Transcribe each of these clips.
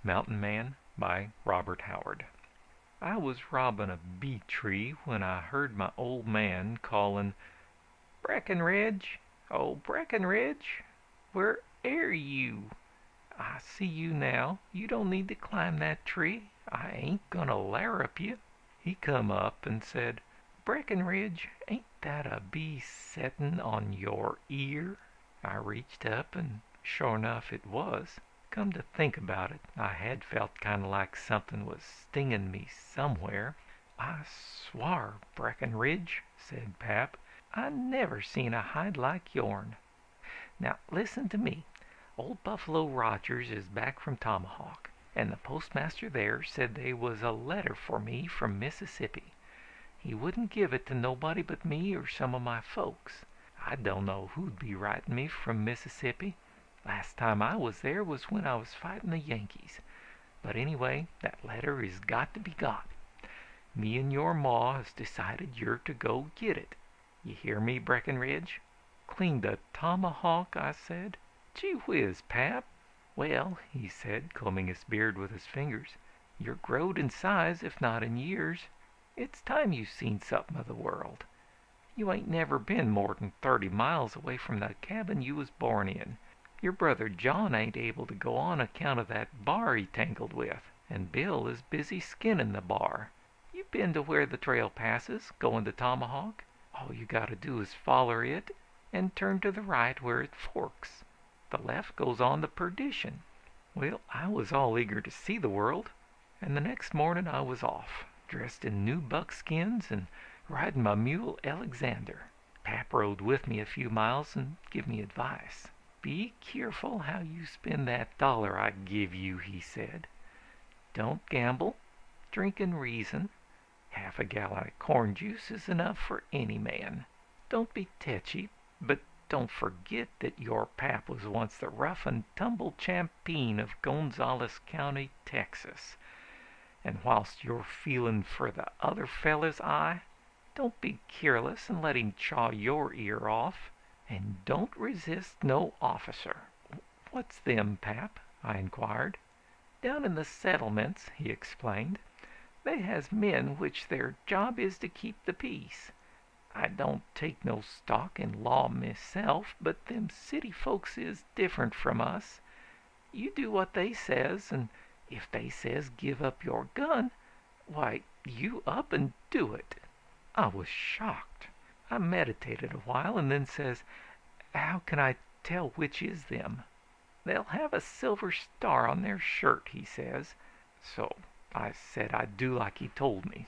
Mountain Man by Robert Howard. I was robbing a bee tree when I heard my old man calling, "Breckenridge, oh Breckenridge, where air you? I see you now. You don't need to climb that tree. I ain't gonna larrup you." He come up and said, "Breckenridge, ain't that a bee settin' on your ear?" I reached up and sure enough it was. Come to think about it, I had felt kind of like something was stinging me somewhere. "I swar, Breckenridge," said Pap, "I never seen a hide like yourn. Now listen to me. Old Buffalo Rogers is back from Tomahawk, and the postmaster there said they was a letter for me from Mississippi. He wouldn't give it to nobody but me or some of my folks. I don't know who'd be writing me from Mississippi. Last time I was there was when I was fighting the Yankees. But anyway, that letter is got to be got. Me and your ma has decided you're to go get it. You hear me, Breckenridge?" "Clean the tomahawk?" I said. "Gee whiz, Pap." "Well," he said, combing his beard with his fingers, "you're growed in size, if not in years. It's time you seen something of the world. You ain't never been more'n 30 miles away from the cabin you was born in. Your brother John ain't able to go on account of that bar he tangled with, and Bill is busy skinning the bar. You been to where the trail passes, going to Tomahawk. All you got to do is foller it and turn to the right where it forks. The left goes on to Perdition." Well, I was all eager to see the world, and the next morning I was off, dressed in new buckskins and riding my mule Alexander. Pap rode with me a few miles and give me advice. "Be keerful how you spend that dollar I give you," he said. "Don't gamble. Drink in reason. Half a gallon of corn juice is enough for any man. Don't be tetchy, but don't forget that your pap was once the rough and tumble champeen of Gonzales County, Texas. And whilst you're feeling for the other feller's eye, don't be careless and let him chaw your ear off. And don't resist no officer." "What's them, Pap?" I inquired. "Down in the settlements," he explained, "they has men which their job is to keep the peace. I don't take no stock in law myself, but them city folks is different from us. You do what they says, and if they says give up your gun, why, you up and do it." I was shocked. I meditated a while and then says, "How can I tell which is them?" "They'll have a silver star on their shirt," he says. So I said I'd do like he told me.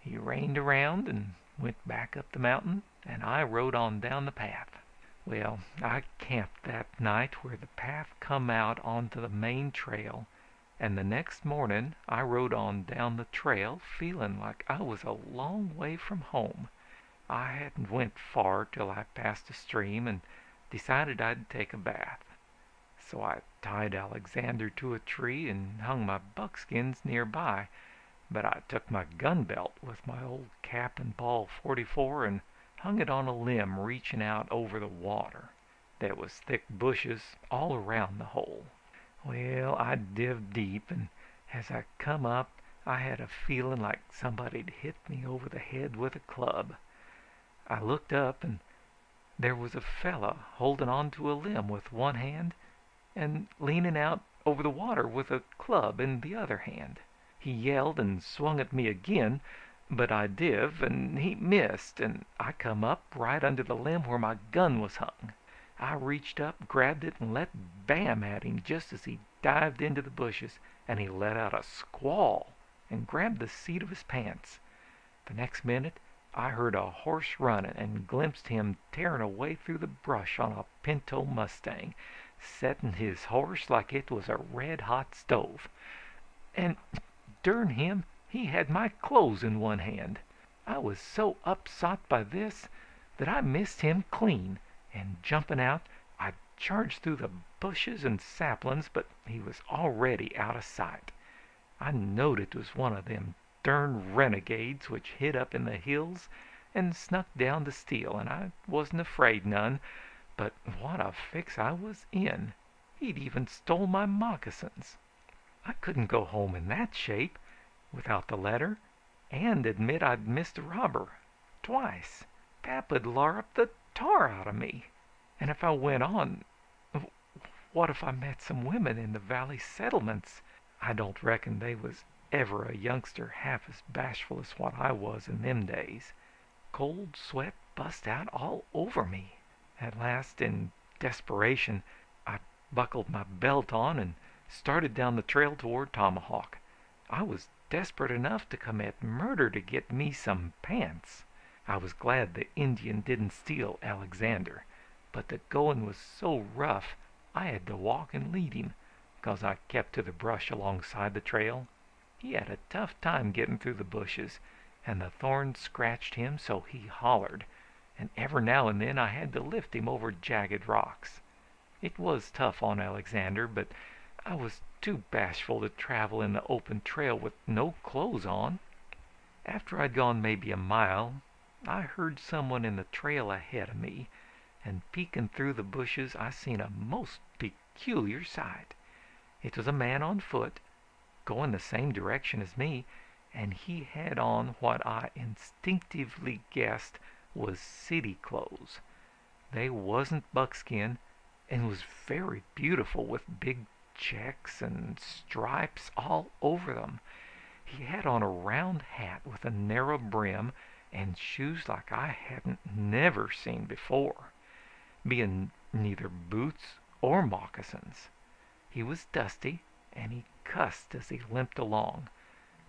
He reined around and went back up the mountain, and I rode on down the path. Well, I camped that night where the path come out onto the main trail, and the next morning I rode on down the trail feeling like I was a long way from home. I hadn't went far till I passed a stream and decided I'd take a bath. So I tied Alexander to a tree and hung my buckskins nearby, but I took my gun belt with my old cap and ball .44 and hung it on a limb reaching out over the water. There was thick bushes all around the hole. Well, I dived deep, and as I come up I had a feeling like somebody'd hit me over the head with a club. I looked up, and there was a fella holding on to a limb with one hand and leaning out over the water with a club in the other hand. He yelled and swung at me again, but I div, and he missed, and I come up right under the limb where my gun was hung. I reached up, grabbed it, and let bam at him just as he dived into the bushes, and he let out a squall and grabbed the seat of his pants. The next minute I heard a horse running and glimpsed him tearing away through the brush on a pinto mustang, setting his horse like it was a red-hot stove. And dern him, he had my clothes in one hand. I was so upsot by this that I missed him clean, and jumping out, I charged through the bushes and saplings, but he was already out of sight. I knowed it was one of them dern renegades which hid up in the hills and snuck down to steal, and I wasn't afraid none, but what a fix I was in. He'd even stole my moccasins. I couldn't go home in that shape, without the letter, and admit I'd missed a robber twice. Papa'd larrup the tar out of me. And if I went on, what if I met some women in the valley settlements? I don't reckon they was ever a youngster half as bashful as what I was in them days. Cold sweat bust out all over me. At last, in desperation, I buckled my belt on and started down the trail toward Tomahawk. I was desperate enough to commit murder to get me some pants. I was glad the Indian didn't steal Alexander, but the going was so rough I had to walk and lead him, 'cause I kept to the brush alongside the trail. He had a tough time getting through the bushes, and the thorns scratched him so he hollered, and every now and then I had to lift him over jagged rocks. It was tough on Alexander, but I was too bashful to travel in the open trail with no clothes on. After I'd gone maybe a mile, I heard someone in the trail ahead of me, and peeking through the bushes I seen a most peculiar sight. It was a man on foot, going the same direction as me, and he had on what I instinctively guessed was city clothes. They wasn't buckskin, and was very beautiful with big checks and stripes all over them. He had on a round hat with a narrow brim and shoes like I hadn't never seen before, being neither boots or moccasins. He was dusty, and he cussed as he limped along.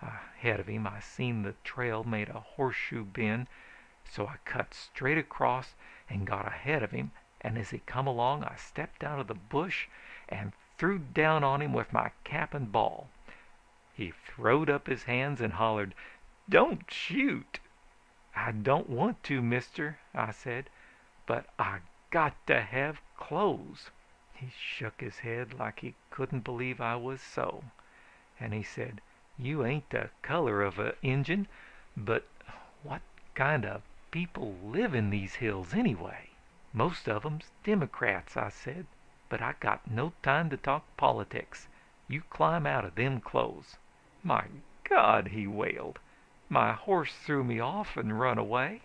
Ahead of him I seen the trail made a horseshoe bend, so I cut straight across and got ahead of him, and as he come along I stepped out of the bush and threw down on him with my cap and ball. He throwed up his hands and hollered, "Don't shoot!" "I don't want to, mister," I said, "but I got to have clothes." He shook his head like he couldn't believe I was so, and he said, "You ain't the color of a Injun, but what kind of people live in these hills anyway?" "Most of 'em's Democrats," I said, "but I got no time to talk politics. You climb out of them clothes." "My God!" he wailed. "My horse threw me off and run away.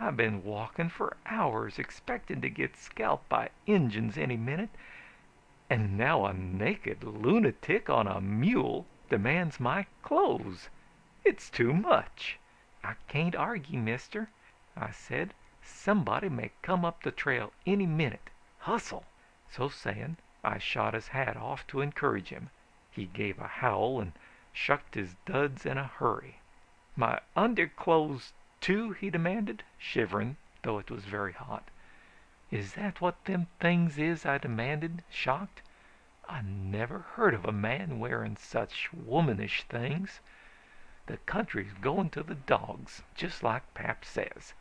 I've been walking for hours expecting to get scalped by Injuns any minute, and now a naked lunatic on a mule demands my clothes. It's too much." "I can't argue, mister," I said. "Somebody may come up the trail any minute. Hustle." So saying, I shot his hat off to encourage him. He gave a howl and shucked his duds in a hurry. "My underclothes, too?" he demanded, shivering, though it was very hot. "Is that what them things is?" I demanded, shocked. I never heard of a man wearing such womanish things. "The country's going to the dogs, just like Pap says.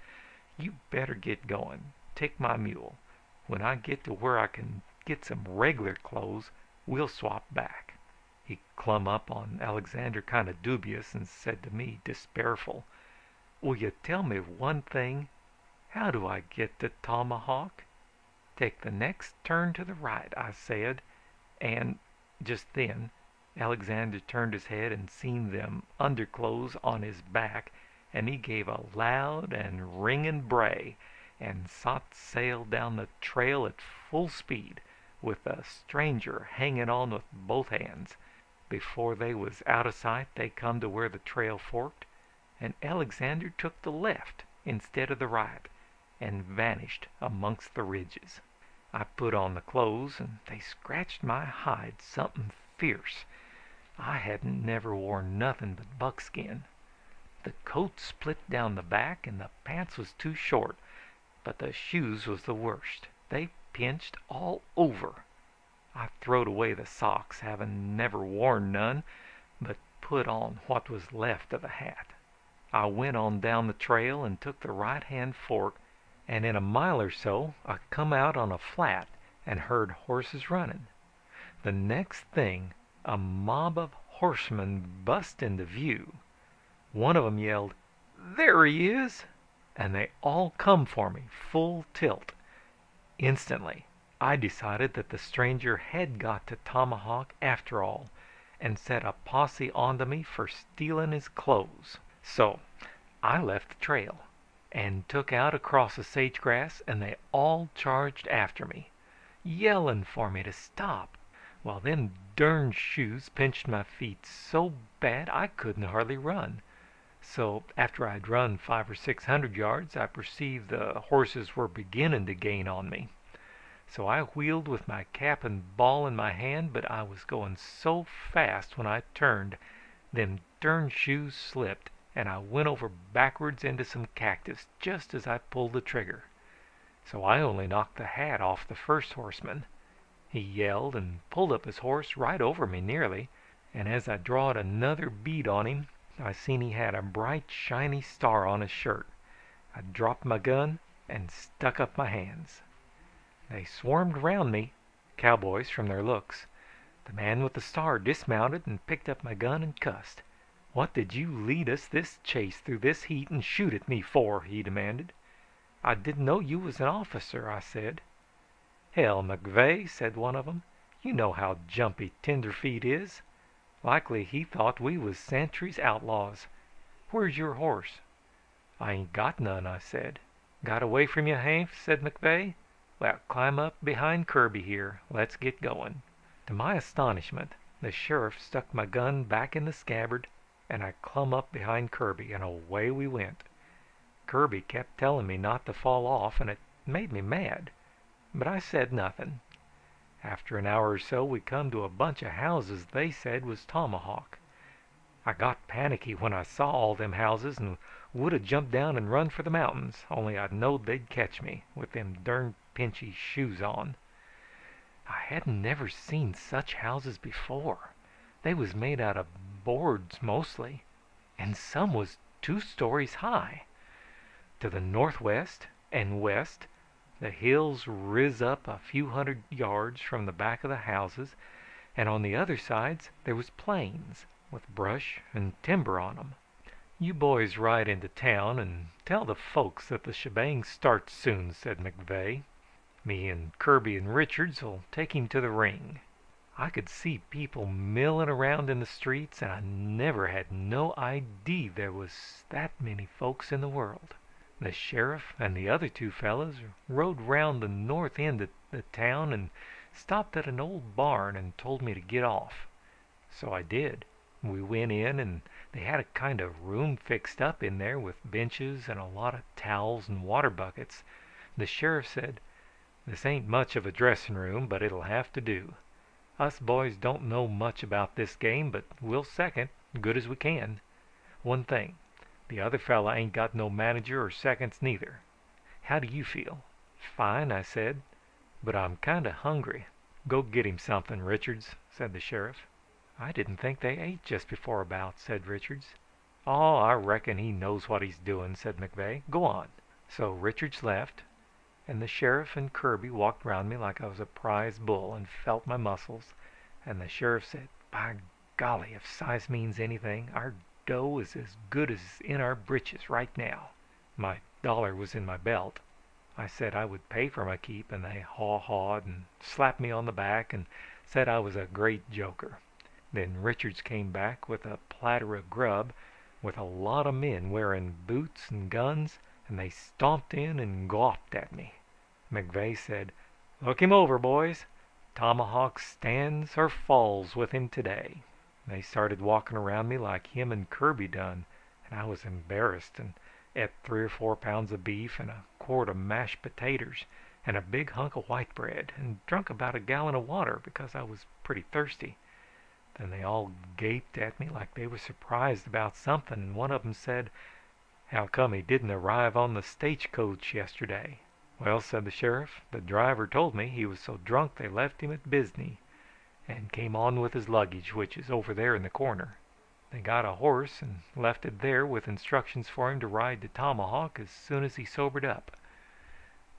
You better get going. Take my mule. When I get to where I can get some regular clothes, we'll swap back." He clumb up on Alexander kind of dubious and said to me, despairful, "Will you tell me one thing? How do I get to Tomahawk?" "Take the next turn to the right," I said, and just then Alexander turned his head and seen them underclothes on his back, and he gave a loud and ringing bray and sot sail down the trail at full speed, with the stranger hanging on with both hands. Before they was out of sight they come to where the trail forked, and Alexander took the left instead of the right, and vanished amongst the ridges. I put on the clothes, and they scratched my hide something fierce. I hadn't never worn nothing but buckskin. The coat split down the back, and the pants was too short, but the shoes was the worst. They pinched all over. I throwed away the socks, having never worn none, but put on what was left of the hat. I went on down the trail and took the right-hand fork, and in a mile or so I come out on a flat and heard horses running. The next thing, a mob of horsemen bust into view. One of 'em yelled, "There he is!" and they all come for me, full tilt. Instantly I decided that the stranger had got to Tomahawk after all, and set a posse onto me for stealing his clothes. So I left the trail and took out across the sage grass, and they all charged after me, yelling for me to stop. Well, them durned shoes pinched my feet so bad I couldn't hardly run. So after I'd run 500 or 600 yards, I perceived the horses were beginning to gain on me. So I wheeled with my cap and ball in my hand, but I was going so fast when I turned, them durned shoes slipped, and I went over backwards into some cactus just as I pulled the trigger. So I only knocked the hat off the first horseman. He yelled and pulled up his horse right over me nearly, and as I drawed another bead on him, I seen he had a bright shiny star on his shirt. I dropped my gun and stuck up my hands. They swarmed round me, cowboys from their looks. The man with the star dismounted and picked up my gun and cussed. "What did you lead us this chase through this heat and shoot at me for?" he demanded. "I didn't know you was an officer," I said. "Hell, McVeigh," said one of 'em, "you know how jumpy Tenderfeet is. Likely he thought we was sentries outlaws. Where's your horse?" "I ain't got none," I said. "Got away from you, Hank?" said McVeigh. "Well, climb up behind Kirby here. Let's get going." To my astonishment, the sheriff stuck my gun back in the scabbard, and I clumb up behind Kirby, and away we went. Kirby kept telling me not to fall off, and it made me mad, but I said nothing. After an hour or so we come to a bunch of houses they said was Tomahawk. I got panicky when I saw all them houses and would have jumped down and run for the mountains, only I knowed they'd catch me with them durned pinchy shoes on. I hadn't never seen such houses before. They was made out of boards mostly, and some was 2 stories high. To the northwest and west the hills riz up a few hundred yards from the back of the houses, and on the other sides there was plains with brush and timber on 'em. "You boys ride into town and tell the folks that the shebang starts soon," said McVeigh. "Me and Kirby and Richards'll take him to the ring." I could see people milling around in the streets, and I never had no idea there was that many folks in the world. The sheriff and the other 2 fellows rode round the north end of the town and stopped at an old barn and told me to get off. So I did. We went in, and they had a kind of room fixed up in there with benches and a lot of towels and water buckets. The sheriff said, "This ain't much of a dressing room, but it'll have to do. Us boys don't know much about this game, but we'll second, good as we can. One thing, the other fella ain't got no manager or seconds neither. How do you feel?" "Fine," I said, "but I'm kind of hungry." "Go get him something, Richards," said the sheriff. "I didn't think they ate just before about," said Richards. "Oh, I reckon he knows what he's doing," said McVeigh. "Go on." So Richards left, and the sheriff and Kirby walked round me like I was a prize bull and felt my muscles, and the sheriff said, "By golly, if size means anything, our dough is as good as in our britches right now." My dollar was in my belt. I said I would pay for my keep, and they haw-hawed and slapped me on the back and said I was a great joker. Then Richards came back with a platter of grub, with a lot of men wearing boots and guns, and they stomped in and gawped at me. McVeigh said, "Look him over, boys. Tomahawk stands or falls with him today." They started walking around me like him and Kirby done, and I was embarrassed and ate 3 or 4 pounds of beef and a quart of mashed potatoes and a big hunk of white bread, and drunk about a gallon of water because I was pretty thirsty. Then they all gaped at me like they were surprised about something, and one of 'em said, "How come he didn't arrive on the stagecoach yesterday?" "Well," said the sheriff, "the driver told me he was so drunk they left him at Bisney and came on with his luggage, which is over there in the corner. They got a horse and left it there with instructions for him to ride to Tomahawk as soon as he sobered up.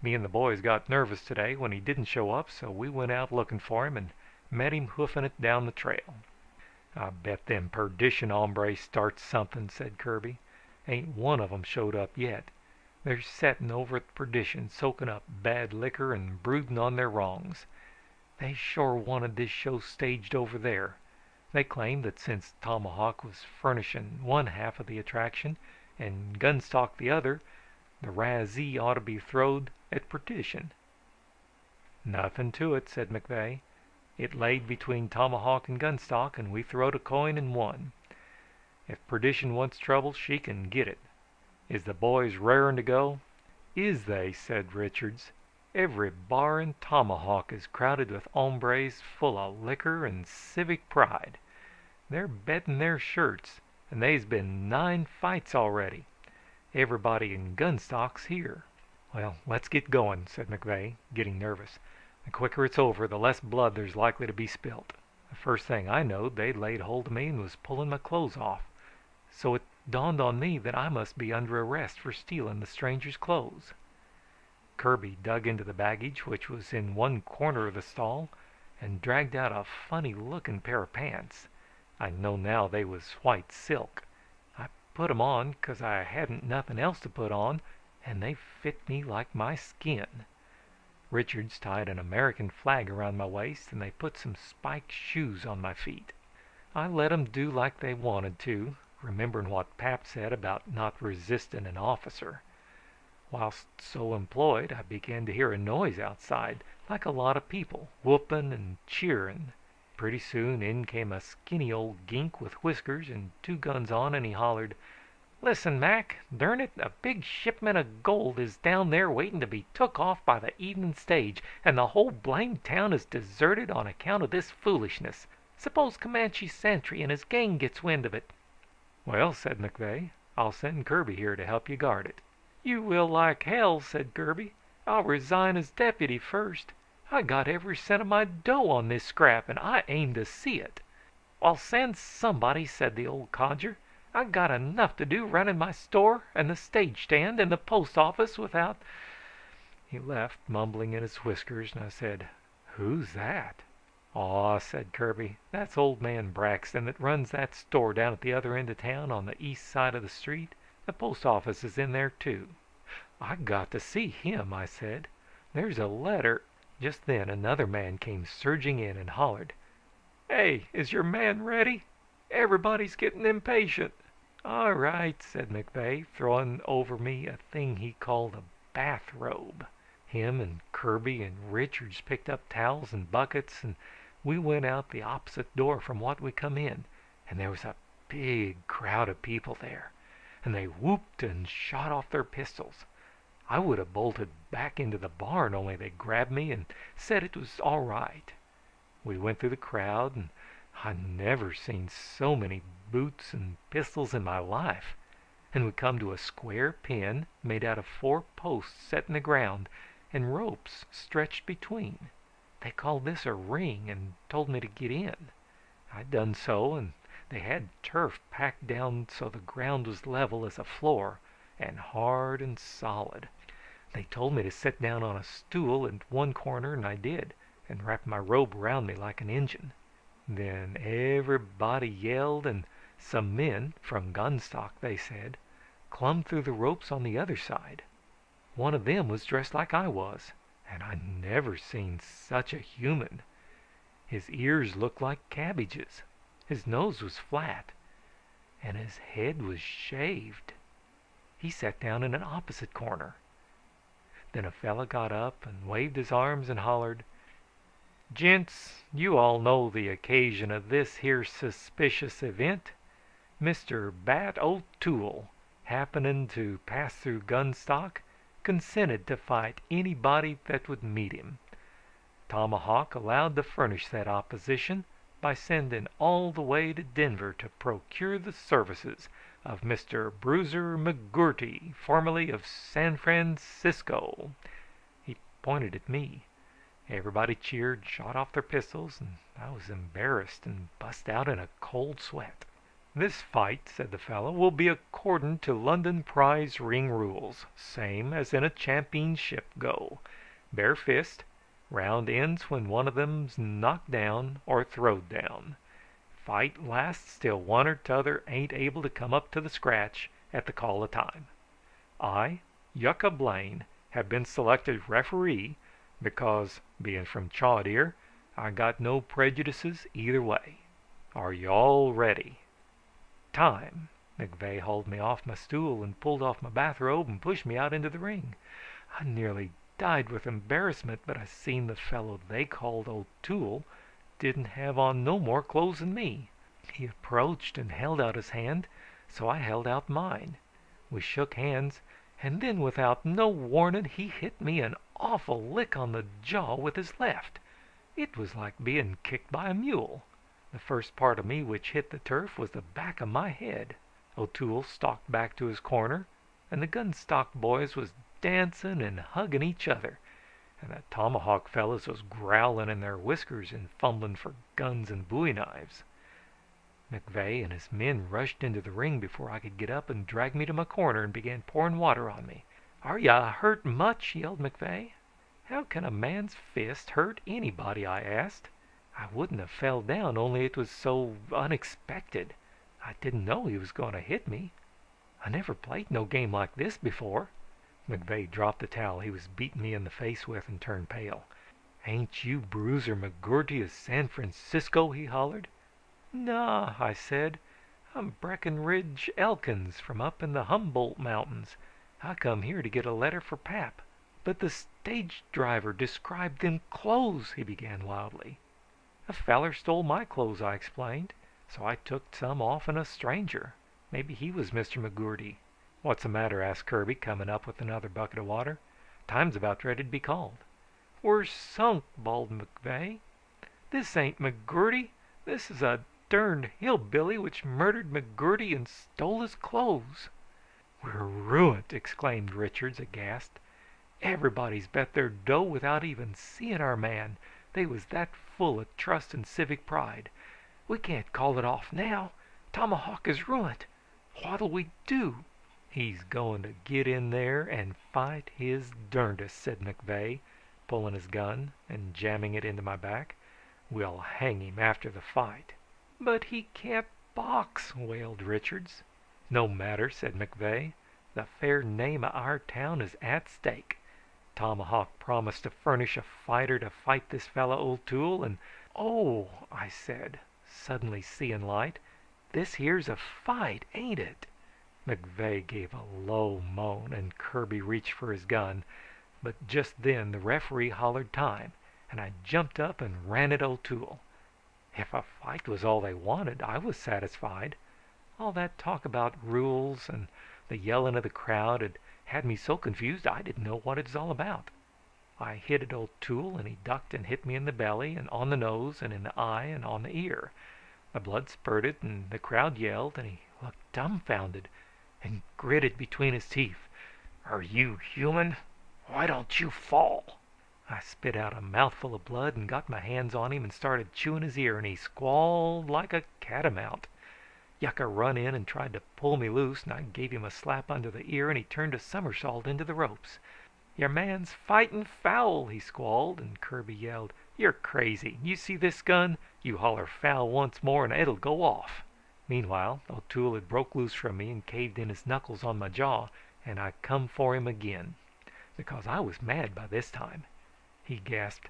Me and the boys got nervous today when he didn't show up, so we went out looking for him and met him hoofing it down the trail." "I bet them perdition hombres starts something," said Kirby. "Ain't one of 'em showed up yet. They're setting over at perdition, soaking up bad liquor and brooding on their wrongs. They sure wanted this show staged over there. They claimed that since Tomahawk was furnishing one half of the attraction and Gunstock the other, the razee ought to be throwed at perdition. "Nothing to it," said McVeigh. "It laid between Tomahawk and Gunstock, and we throwed a coin and won. If perdition wants trouble, she can get it. Is the boys raring to go?" "Is they?" said Richards. "Every bar in Tomahawk is crowded with hombres full of liquor and civic pride. They're betting their shirts, and they's been 9 fights already. Everybody in Gunstock's here." "Well, let's get going," said McVeigh, getting nervous. "The quicker it's over, the less blood there's likely to be spilt. The first thing I knowed they laid hold of me and was pulling my clothes off. So it dawned on me that I must be under arrest for stealing the stranger's clothes." Kirby dug into the baggage, which was in one corner of the stall, and dragged out a funny looking pair of pants. I know now they was white silk. I put 'em on 'cause I hadn't nothing else to put on, and they fit me like my skin. Richards tied an American flag around my waist, and they put some spiked shoes on my feet. I let 'em do like they wanted to, remembering what Pap said about not resisting an officer. Whilst so employed, I began to hear a noise outside, like a lot of people whooping and cheering. Pretty soon in came a skinny old gink with whiskers and 2 guns on, and he hollered, "Listen, Mac, durn it, a big shipment of gold is down there waiting to be took off by the evening stage, and the whole blamed town is deserted on account of this foolishness. Suppose Comanche Sentry and his gang gets wind of it?" "Well," said McVeigh, "I'll send Kirby here to help you guard it." "You will like hell," said Kirby. "I'll resign as deputy first. I got every cent of my dough on this scrap, and I aim to see it." "Well, send somebody," said the old codger. "I got enough to do running my store and the stage stand and the post office without—" He left, mumbling in his whiskers, and I said, "Who's that?" "Aw," said Kirby, "that's old man Braxton that runs that store down at the other end of town on the east side of the street. The post office is in there too." "I got to see him," I said. "There's a letter—" Just then another man came surging in and hollered, "Hey, is your man ready? Everybody's getting impatient." "All right," said McVeigh, throwing over me a thing he called a bathrobe. Him and Kirby and Richards picked up towels and buckets, and we went out the opposite door from what we come in, and there was a big crowd of people there, and they whooped and shot off their pistols. I would have bolted back into the barn, only they grabbed me and said it was all right. We went through the crowd, and I never seen so many boots and pistols in my life, and we come to a square pen made out of 4 posts set in the ground and ropes stretched between. They called this a ring and told me to get in. I done so, and they had turf packed down so the ground was level as a floor and hard and solid. They told me to sit down on a stool in one corner, and I did, and wrapped my robe around me like an Injun. Then everybody yelled, and some men, from Gunstock, they said, clumb through the ropes on the other side. One of them was dressed like I was, and I never seen such a human. His ears looked like cabbages, his nose was flat, and his head was shaved. He sat down in an opposite corner. Then a fella got up and waved his arms and hollered, "Gents, you all know the occasion of this here suspicious event. Mr. Bat O'Toole, happening to pass through Gunstock, consented to fight anybody that would meet him. Tomahawk allowed to furnish that opposition by sending all the way to Denver to procure the services of Mr. Bruiser McGurty, formerly of San Francisco." He pointed at me. Everybody cheered, shot off their pistols, and I was embarrassed and bust out in a cold sweat. "This fight," said the fellow, "will be according to London prize ring rules, same as in a championship go. Bare fist, round ends when one of them's knocked down or throwed down. Fight lasts till one or t'other ain't able to come up to the scratch at the call of time. I, Yucca Blaine, have been selected referee because, being from Chaudiere, I got no prejudices either way." Are you all ready? Time!" McVeigh hauled me off my stool and pulled off my bathrobe and pushed me out into the ring. I nearly died with embarrassment, but I seen the fellow they called O'Toole didn't have on no more clothes than me. He approached and held out his hand, so I held out mine. We shook hands, and then without no warning he hit me an awful lick on the jaw with his left. It was like being kicked by a mule. The first part of me which hit the turf was the back of my head. O'Toole stalked back to his corner, and the gunstock boys was dancing and hugging each other, and the tomahawk fellows was growling in their whiskers and fumbling for guns and bowie knives. McVeigh and his men rushed into the ring before I could get up and dragged me to my corner and began pouring water on me. "Are ya hurt much?" yelled McVeigh. "How can a man's fist hurt anybody?" I asked. "I wouldn't have fell down only it was so unexpected. I didn't know he was going to hit me. I never played no game like this before." McVeigh dropped the towel he was beating me in the face with and turned pale. "Ain't you Bruiser McGurty of San Francisco?" he hollered. "Naw," I said. "I'm Breckenridge Elkins from up in the Humboldt Mountains. I come here to get a letter for Pap." "But the stage driver described them clothes," he began wildly. "A feller stole my clothes," I explained. "So I took some off'n a stranger. Maybe he was Mr. McGurty." "What's the matter?" asked Kirby, coming up with another bucket of water. "Time's about ready to be called." "We're sunk," bawled McVeigh. "This ain't McGurty. This is a durned hillbilly which murdered McGurty and stole his clothes." "We're ruined!" exclaimed Richards, aghast. "Everybody's bet their dough without even seeing our man. They was that full of trust and civic pride. We can't call it off now. Tomahawk is ruined. What'll we do?" "He's going to get in there and fight his derndest," said McVeigh, pulling his gun and jamming it into my back. "We'll hang him after the fight." "But he can't box," wailed Richards. "No matter," said McVeigh. "The fair name of our town is at stake. Tomahawk promised to furnish a fighter to fight this fellow O'Toole, and—" "Oh!" I said, suddenly seeing light. "This here's a fight, ain't it?" McVeigh gave a low moan, and Kirby reached for his gun, but just then the referee hollered time, and I jumped up and ran at O'Toole. If a fight was all they wanted, I was satisfied. All that talk about rules and the yelling of the crowd had me so confused I didn't know what it was all about. I hit at O'Toole, and he ducked and hit me in the belly and on the nose and in the eye and on the ear. The blood spurted, and the crowd yelled, and he looked dumbfounded and gritted between his teeth. "Are you human? Why don't you fall?" I spit out a mouthful of blood and got my hands on him and started chewing his ear, and he squalled like a catamount. Yucca run in and tried to pull me loose, and I gave him a slap under the ear, and he turned a somersault into the ropes. "Your man's fighting foul," he squalled, and Kirby yelled, "You're crazy. You see this gun? You holler foul once more and it'll go off." Meanwhile, O'Toole had broke loose from me and caved in his knuckles on my jaw, and I come for him again, because I was mad by this time. He gasped,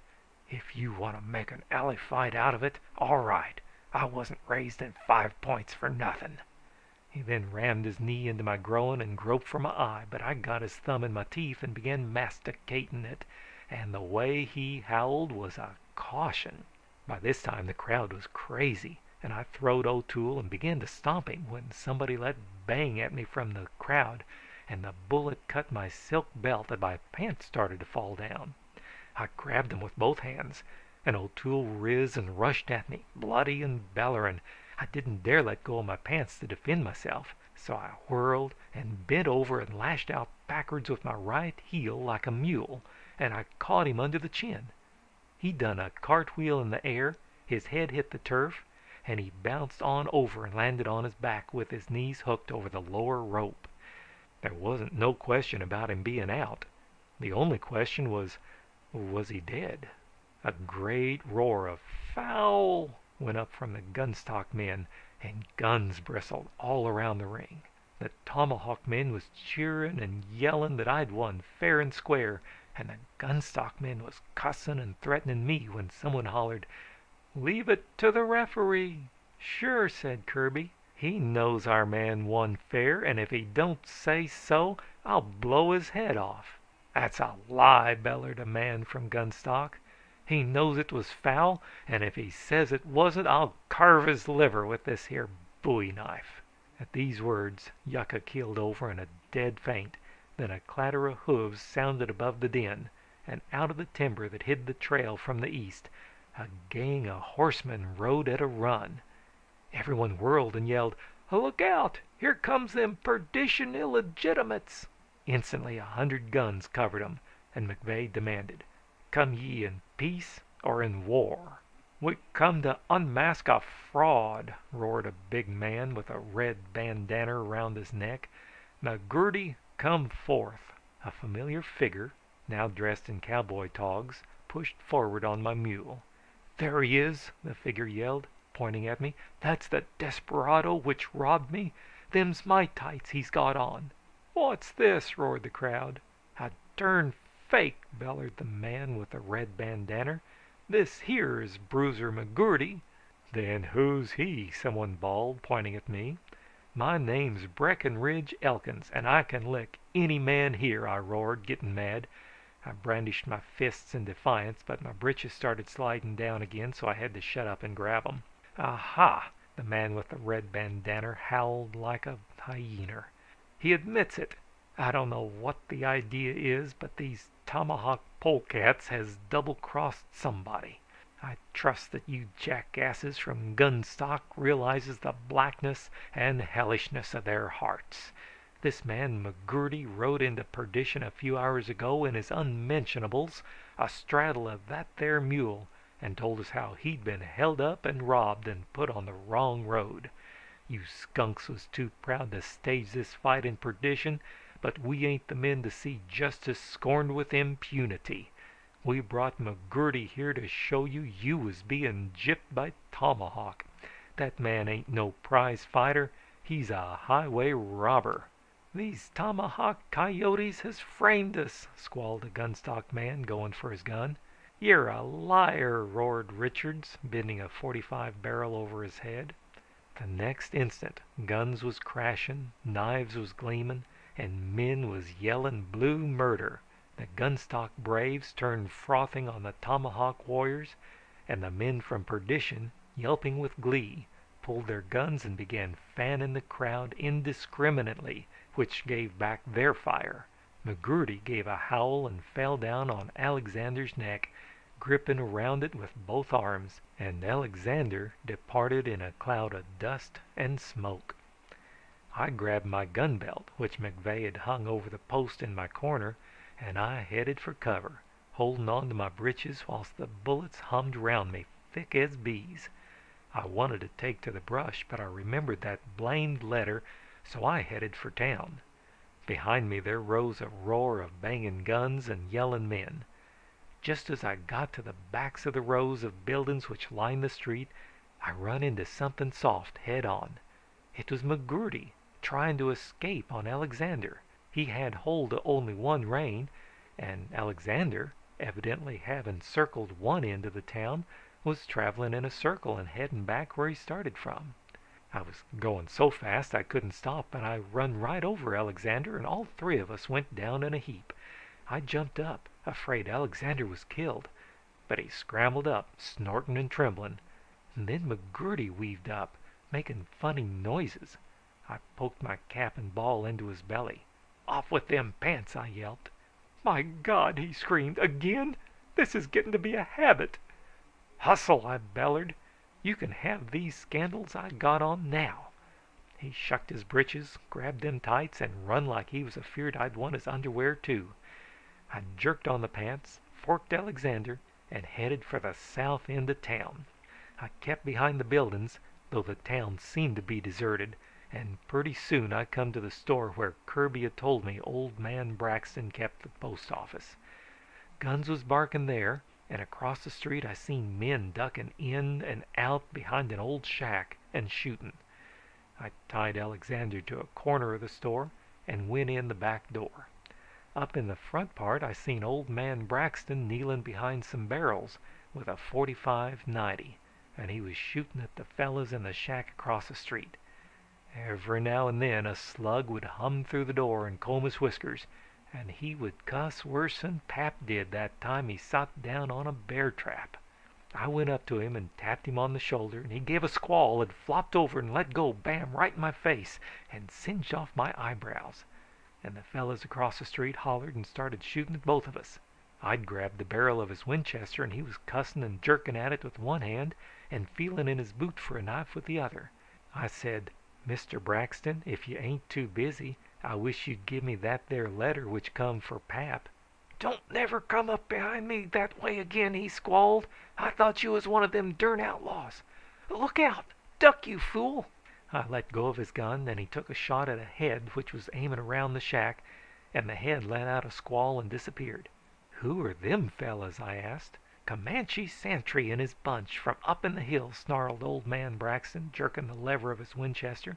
"If you want to make an alley fight out of it, all right. I wasn't raised in 5 Points for nothing." He then rammed his knee into my groin and groped for my eye, but I got his thumb in my teeth and began masticating it, and the way he howled was a caution. By this time the crowd was crazy, and I throwed O'Toole and began to stomp him when somebody let bang at me from the crowd, and the bullet cut my silk belt and my pants started to fall down. I grabbed him with both hands, and O'Toole riz and rushed at me, bloody and bellering. I didn't dare let go of my pants to defend myself, so I whirled and bent over and lashed out backwards with my right heel like a mule, and I caught him under the chin. He done a cartwheel in the air, his head hit the turf, and he bounced on over and landed on his back with his knees hooked over the lower rope. There wasn't no question about him being out. The only question was he dead? A great roar of "Foul!" went up from the gunstock men, and guns bristled all around the ring. The tomahawk men was cheering and yelling that I'd won fair and square, and the gunstock men was cussing and threatening me when someone hollered, "Leave it to the referee." Sure, said Kirby. He knows our man won fair, and if he don't say so, I'll blow his head off. That's a lie, bellowed a man from Gunstock. He knows it was foul, and if he says it wasn't, I'll carve his liver with this here bowie knife. At these words Yucca keeled over in a dead faint. Then a clatter of hoofs sounded above the din, and out of the timber that hid the trail from the east a gang of horsemen rode at a run. Everyone whirled and yelled, "Look out! Here comes them perdition illegitimates!" Instantly 100 guns covered them, and McVeigh demanded, "Come ye in peace or in war?" "We come to unmask a fraud," roared a big man with a red bandana around his neck. "McGurty, come forth!" A familiar figure, now dressed in cowboy togs, pushed forward on my mule. "There he is!" the figure yelled, pointing at me. "That's the desperado which robbed me. Them's my tights he's got on." "What's this?" roared the crowd. "A darn fake!" bellowed the man with the red bandana. "This here is Bruiser McGurty." "Then who's he?" someone bawled, pointing at me. "My name's Breckenridge Elkins, and I can lick any man here," I roared, getting mad. I brandished my fists in defiance, but my britches started sliding down again, so I had to shut up and grab 'em. "Aha!" the man with the red bandana howled like a hyener. "He admits it. I don't know what the idea is, but these tomahawk polecats has double-crossed somebody. I trust that you jackasses from Gunstock realizes the blackness and hellishness of their hearts. This man McGurty rode into perdition a few hours ago in his unmentionables, astraddle of that there mule, and told us how he'd been held up and robbed and put on the wrong road. You skunks was too proud to stage this fight in perdition, but we ain't the men to see justice scorned with impunity. We brought McGurty here to show you you was being gypped by tomahawk. That man ain't no prize fighter. He's a highway robber." "These tomahawk coyotes has framed us," squalled a Gunstock man, going for his gun. "You're a liar!" roared Richards, bending a .45 barrel over his head. The next instant guns was crashing, knives was gleaming, and men was yelling blue murder. The Gunstock braves turned frothing on the tomahawk warriors, and the men from perdition, yelping with glee, pulled their guns and began fanning the crowd indiscriminately, which gave back their fire. McGurty gave a howl and fell down on Alexander's neck, gripping around it with both arms, and Alexander departed in a cloud of dust and smoke. I grabbed my gun belt, which McVeigh had hung over the post in my corner, and I headed for cover, holding on to my britches whilst the bullets hummed round me thick as bees. I wanted to take to the brush, but I remembered that blamed letter, so I headed for town. Behind me there rose a roar of banging guns and yelling men. Just as I got to the backs of the rows of buildings which lined the street, I run into something soft head on. It was McGurty, trying to escape on Alexander. He had hold of only one rein, and Alexander, evidently having circled one end of the town, was traveling in a circle and heading back where he started from. I was going so fast I couldn't stop, and I run right over Alexander, and all three of us went down in a heap. I jumped up, afraid Alexander was killed, but he scrambled up, snorting and trembling. And then McGurty weaved up, making funny noises. I poked my cap and ball into his belly. "Off with them pants!" I yelped. "My God!" he screamed. "Again? This is getting to be a habit." "Hustle!" I bellered. "You can have these scandals I got on now." He shucked his britches, grabbed them tights, and run like he was afeared I'd want his underwear too. I jerked on the pants, forked Alexander, and headed for the south end of town. I kept behind the buildings, though the town seemed to be deserted, and pretty soon I come to the store where Kirby had told me old man Braxton kept the post office. Guns was barking there, and across the street I seen men ducking in and out behind an old shack and shooting. I tied Alexander to a corner of the store and went in the back door. Up in the front part I seen old man Braxton kneeling behind some barrels with a .45 90, and he was shooting at the fellas in the shack across the street. Every now and then a slug would hum through the door and comb his whiskers, and he would cuss worse'n Pap did that time he sot down on a bear trap. I went up to him and tapped him on the shoulder, and he gave a squall and flopped over and let go, bam, right in my face, and singed off my eyebrows. And the fellas across the street hollered and started shooting at both of us. I'd grabbed the barrel of his Winchester, and he was cussing and jerking at it with one hand and feeling in his boot for a knife with the other. I said, "Mr. Braxton, if you ain't too busy, I wish you'd give me that there letter which come for Pap." "Don't never come up behind me that way again," he squalled. "I thought you was one of them dern outlaws. Look out! Duck, you fool!" I let go of his gun, and he took a shot at a head which was aiming around the shack, and the head let out a squall and disappeared. "Who are them fellas?" I asked. "Comanche Santry and his bunch from up in the hills," snarled old man Braxton, jerking the lever of his Winchester.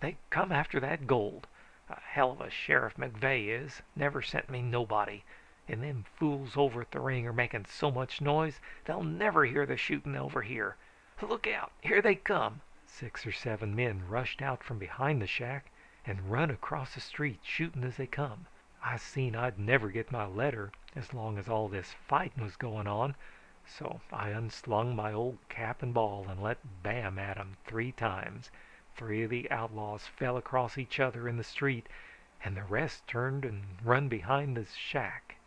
"They come after that gold. A hell of a sheriff McVeigh is. Never sent me nobody. And them fools over at the ring are making so much noise they'll never hear the shooting over here. Look out! Here they come!" 6 or 7 men rushed out from behind the shack and run across the street, shooting as they come. I seen I'd never get my letter as long as all this fighting was going on, so I unslung my old cap and ball and let bam at 'em 3 times. 3 of the outlaws fell across each other in the street, and the rest turned and run behind the shack.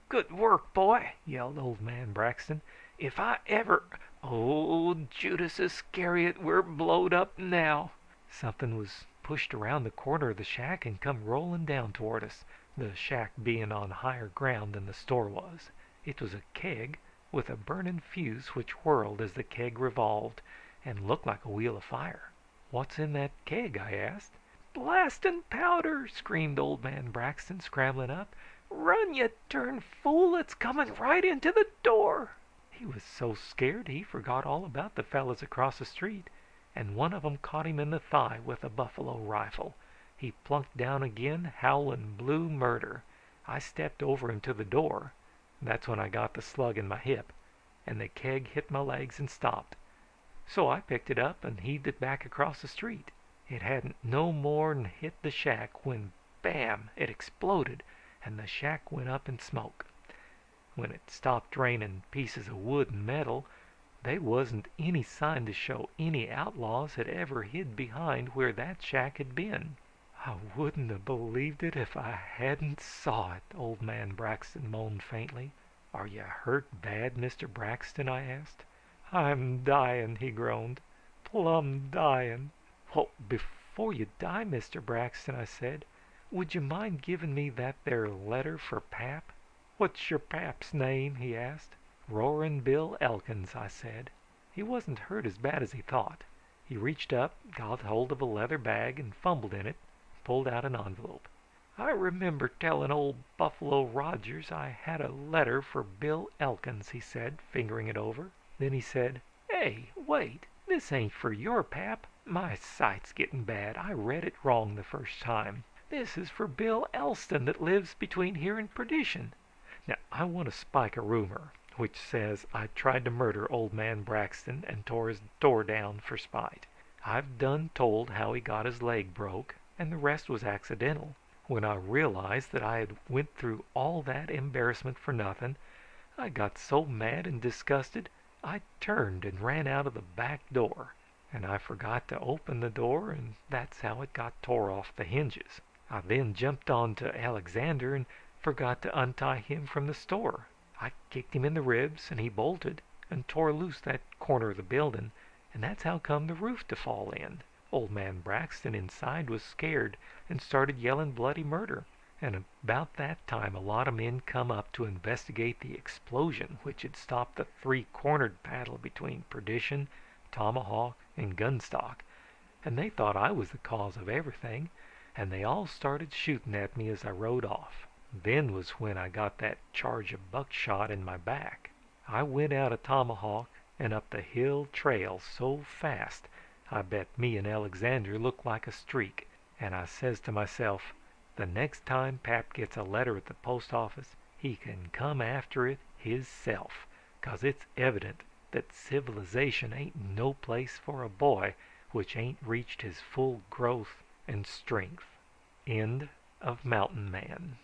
"Good work, boy!" yelled old man Braxton. "If I ever... Oh, Judas Iscariot, we're blowed up now!" Something was pushed around the corner of the shack and come rolling down toward us, the shack being on higher ground than the store was. It was a keg with a burning fuse which whirled as the keg revolved and looked like a wheel of fire. "What's in that keg?" I asked. "Blasting powder!" screamed old man Braxton, scrambling up. "Run, you darn fool! It's coming right into the door!" He was so scared he forgot all about the fellows across the street, and one of them caught him in the thigh with a buffalo rifle. He plunked down again, howling blue murder. I stepped over him to the door. That's when I got the slug in my hip, and the keg hit my legs and stopped. So I picked it up and heaved it back across the street. It hadn't no more'n hit the shack when, bam, it exploded, and the shack went up in smoke. When it stopped raining pieces of wood and metal, they wasn't any sign to show any outlaws had ever hid behind where that shack had been. "I wouldn't have believed it if I hadn't saw it," old man Braxton moaned faintly. "Are you hurt bad, Mr. Braxton?" I asked. "I'm dying," he groaned. "Plumb dying." "Well, before you die, Mr. Braxton," I said, "would you mind giving me that there letter for Pap?" "What's your pap's name?" he asked. "Roaring Bill Elkins," I said. He wasn't hurt as bad as he thought. He reached up, got hold of a leather bag and fumbled in it, pulled out an envelope. "I remember telling old Buffalo Rogers I had a letter for Bill Elkins," he said, fingering it over. Then he said, "Hey, wait, this ain't for your Pap. My sight's getting bad. I read it wrong the first time. This is for Bill Elston that lives between here and Perdition. Now, I want to spike a rumor which says I tried to murder old man Braxton and tore his door down for spite. I've done told how he got his leg broke, and the rest was accidental. When I realized that I had went through all that embarrassment for nothing, I got so mad and disgusted I turned and ran out of the back door. And I forgot to open the door, and that's how it got tore off the hinges. I then jumped on to Alexander and forgot to untie him from the store. I kicked him in the ribs, and he bolted and tore loose that corner of the building, and that's how come the roof to fall in. Old man Braxton inside was scared and started yelling bloody murder. And about that time a lot of men come up to investigate the explosion which had stopped the 3-cornered battle between Perdition, Tomahawk, and Gunstock, and they thought I was the cause of everything, and they all started shooting at me as I rode off. Then was when I got that charge of buckshot in my back. I went out of Tomahawk and up the hill trail so fast I bet me and Alexander looked like a streak, and I says to myself, the next time Pap gets a letter at the post office he can come after it hisself, 'cause it's evident that civilization ain't no place for a boy which ain't reached his full growth and strength. End of Mountain Man.